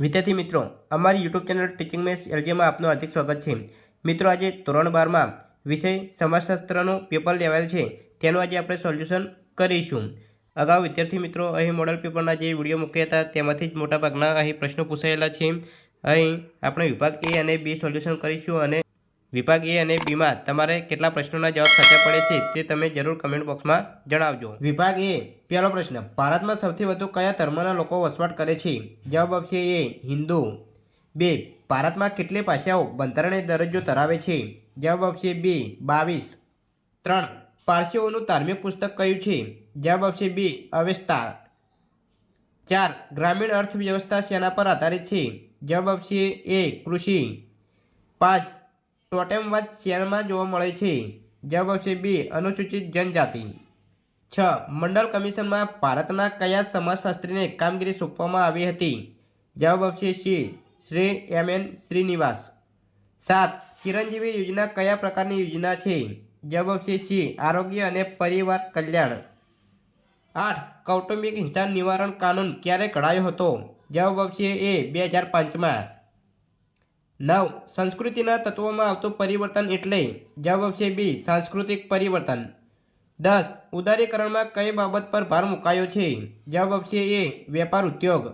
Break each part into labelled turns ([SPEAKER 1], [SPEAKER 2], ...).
[SPEAKER 1] વિદ્યાર્થી મિત્રો, અમારી યુટ્યુબ ચેનલ ટીચિંગ મેથ્સ એલજીમાં આપનું હાર્દિક સ્વાગત છે। મિત્રો, આજે ધોરણ 12માં વિષય સમાજશાસ્ત્રનું પેપર લેવાયેલ છે, તેનું આજે આપણે સોલ્યુશન કરીશું। અગાઉ વિદ્યાર્થી મિત્રો અહીં મોડલ પેપરના જે વિડીયો મૂક્યા હતા તેમાંથી જ મોટાભાગના અહીં પ્રશ્નો પૂછાયેલા છે। અહીં આપણે વિભાગ એ અને બી સોલ્યુશન કરીશું અને વિભાગ એ અને બીમાં તમારે કેટલા પ્રશ્નોના જવાબ સાચા પડે છે તે તમે જરૂર કમેન્ટ બોક્સમાં જણાવજો। વિભાગ એ, પહેલો પ્રશ્ન, ભારતમાં સૌથી વધુ કયા ધર્મના લોકો વસવાટ કરે છે? જવાબ આપશે એ, હિન્દુ। 2, ભારતમાં કેટલી ભાષાઓ બંધારણીય દરજ્જો ધરાવે છે? જવાબ આપશે બી, 22। 3, પારસીઓનું ધાર્મિક પુસ્તક કયું છે? જવાબ આપશે બી, અવેસ્તા। 4, ગ્રામીણ અર્થવ્યવસ્થા શેના પર આધારિત છે? જવાબ આપશે એ, કૃષિ। 5, ટોટેમવાદ શેમાં જોવા મળે છે? જવાબ આપશે બી, અનુસૂચિત જનજાતિ। 6, મંડળ કમિશનમાં ભારતના કયા સમાજશાસ્ત્રીને કામગીરી સોંપવામાં આવી હતી? જવાબ આપશે સી, શ્રી એમ.એન. શ્રીનિવાસ। 7, ચિરંજીવી યોજના કયા પ્રકારની યોજના છે? જવાબ આપશે સી, આરોગ્ય અને પરિવાર કલ્યાણ। 8, કૌટુંબિક હિંસા નિવારણ કાનૂન ક્યારે ઘડાયો હતો? જવાબ આપશે એ, 2005માં। 9, સંસ્કૃતિના તત્વોમાં આવતું પરિવર્તન એટલે? જવાબ આપશે બી, સાંસ્કૃતિક પરિવર્તન। 10, ઉદારીકરણમાં કઈ બાબત પર ભાર મુકાયો છે? જવાબ આપશે એ, વેપાર ઉદ્યોગ।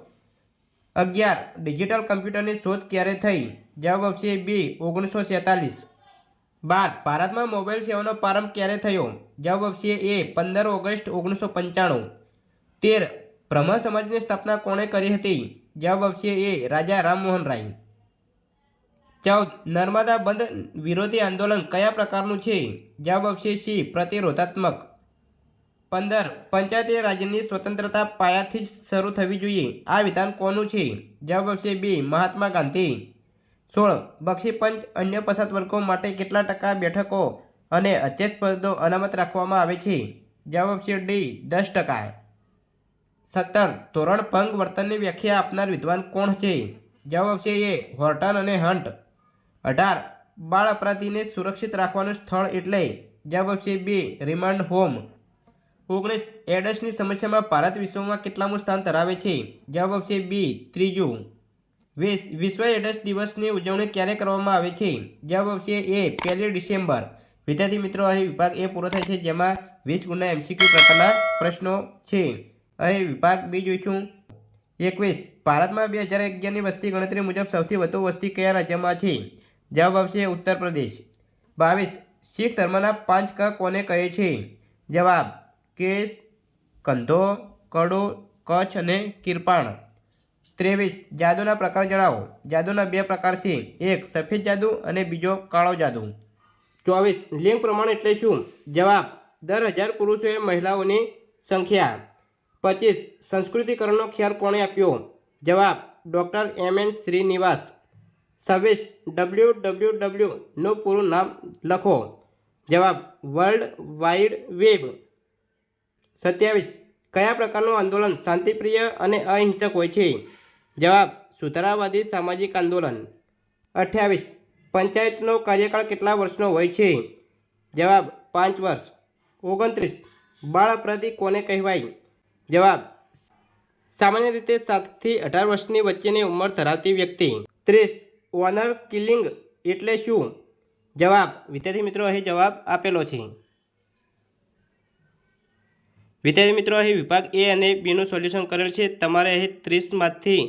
[SPEAKER 1] 11, ડિજિટલ કમ્પ્યુટરની શોધ ક્યારે થઈ? જવાબ આપશે બી, 1947। 12, ભારતમાં મોબાઈલ સેવાનો પ્રારંભ ક્યારે થયો? જવાબ આપશે એ, 15 ઓગસ્ટ 1995। 13, બ્રહ્મ સમાજની સ્થાપના કોણે કરી હતી? જવાબ આપશે એ, રાજા રામમોહન રાય। 14, નર્મદા બંધ વિરોધી આંદોલન કયા પ્રકારનું છે? જવાબ આપશે સી, પ્રતિરોધાત્મક। 15, પંચાયતી રાજ્યની સ્વતંત્રતા પાયાથી જ શરૂ થવી જોઈએ, આ વિધાન કોનું છે? જવાબ આપશે બી, મહાત્મા ગાંધી। 16, બક્ષીપંચ અન્ય પછાત વર્ગો માટે કેટલા ટકા બેઠકો અને અધ્યક્ષ પદો અનામત રાખવામાં આવે છે? જવાબ આપશે ડી, 10%। 17, ધોરણ ભંગ વર્તનની વ્યાખ્યા આપનાર વિદ્વાન કોણ છે? જવાબ આપશે એ, હોર્ટન અને હન્ટ। 18, બાળ અપરાધીને સુરક્ષિત રાખવાનું સ્થળ એટલે? જવાબ આપશે બી, રિમાન્ડ હોમ। 19, એડસની સમસ્યામાં ભારત વિશ્વમાં કેટલામું સ્થાન ધરાવે છે? જવાબ આપશે બી, 3જું। 20, વિશ્વ એડસ દિવસની ઉજવણી ક્યારે કરવામાં આવે છે? જવાબ આપશે એ, 1 ડિસેમ્બર। વિદ્યાર્થી મિત્રો, અહીં વિભાગ એ પૂરો થાય છે, જેમાં 20 ગુણના એમસીક્યુ પ્રકારના પ્રશ્નો છે। અહીં વિભાગ બી જોઈશું। 21, ભારતમાં 2011ની વસ્તી ગણતરી મુજબ સૌથી વધુ વસ્તી કયા રાજ્યમાં છે? જવાબ આપશે ઉત્તર પ્રદેશ। 22, શીખ ધર્મના 5 ક કોને કહે છે? જવાબ, કેશ, કંધો, કડો, કચ્છ અને કિરપાણ। 23, જાદુના પ્રકાર જણાવો। જાદુના 2 પ્રકાર છે, એક સફેદ જાદુ અને બીજો કાળો જાદુ। 24, લિંગ પ્રમાણ એટલે શું? જવાબ, દર 1000 પુરુષોએ મહિલાઓની સંખ્યા। 25, સંસ્કૃતિકરણનો ખ્યાલ કોણે આપ્યો? જવાબ, ડૉક્ટર એમ.એન. શ્રીનિવાસ। 26, WWW નું પૂરું નામ લખો। જવાબ, વર્લ્ડ વાઇડ વેબ। 27, કયા પ્રકારનું આંદોલન શાંતિપ્રિય અને અહિંસક હોય છે? જવાબ, સુધારાવાદી સામાજિક આંદોલન। 28, પંચાયતનો કાર્યકાળ કેટલા વર્ષનો હોય છે? જવાબ, 5 વર્ષ। 29, બાળ અપરાધી કોને કહેવાય? જવાબ, સામાન્ય રીતે 7 થી 18 વર્ષની વચ્ચેની ઉંમર ધરાવતી વ્યક્તિ। 30, ઓનર કિલિંગ એટલે શું? જવાબ, વિદ્યાર્થી મિત્રો અહીં જવાબ આપેલો છે। વિદ્યાર્થી મિત્રો, અહીં વિભાગ એ અને બીનું સોલ્યુશન કરેલ છે। તમારે અહીં 30માંથી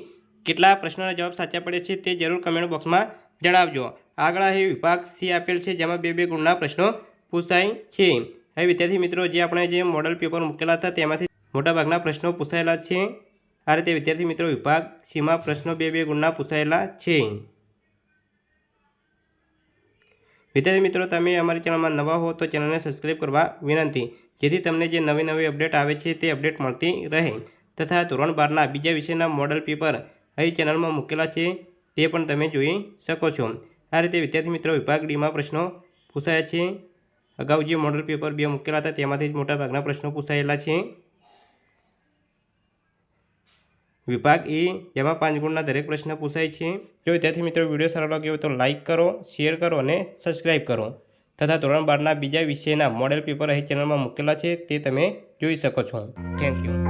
[SPEAKER 1] કેટલા પ્રશ્નોના જવાબ સાચા પડે છે તે જરૂર કમેન્ટ બોક્સમાં જણાવજો। આગળ અહીં વિભાગ સી આપેલ છે, જેમાં 2 ગુણના પ્રશ્નો પૂછાય છે। હવે વિદ્યાર્થી મિત્રો, જે આપણે જે મોડલ પેપર મૂકેલા હતા તેમાંથી મોટાભાગના પ્રશ્નો પૂછાયેલા છે। આ રીતે વિદ્યાર્થી મિત્રો વિભાગ સીમાં પ્રશ્નો 2 ગુણના પૂછાયેલા છે। વિદ્યાર્થી મિત્રો, તમે અમારી ચેનલમાં નવા હો તો ચેનલને સબસ્ક્રાઈબ કરવા વિનંતી, જેથી તમને જે નવી અપડેટ આવે છે તે અપડેટ મળતી રહે। તથા ધોરણ 12ના બીજા વિષયના મોડલ પેપર અહીં ચેનલમાં મૂકેલા છે, તે પણ તમે જોઈ શકો છો। આ રીતે વિદ્યાર્થી મિત્રો વિભાગ ડીમાં પ્રશ્નો પૂછાયા છે। અગાઉ જે મોડલ પેપર 2 મૂકેલા હતા તેમાંથી જ મોટાભાગના પ્રશ્નો પૂછાયેલા છે। વિભાગ એ, જેમાં 5 ગુણના દરેક પ્રશ્ન પૂછાય છે। જો વિદ્યાર્થી મિત્રો વિડીયો સારો લાગ્યો હોય તો લાઇક કરો, શેર કરો અને સબસ્ક્રાઈબ કરો। તથા ધોરણ 12ના બીજા વિષયના મોડેલ પેપર અહીં ચેનલમાં મૂકેલા છે, તે તમે જોઈ શકો છો। Thank you.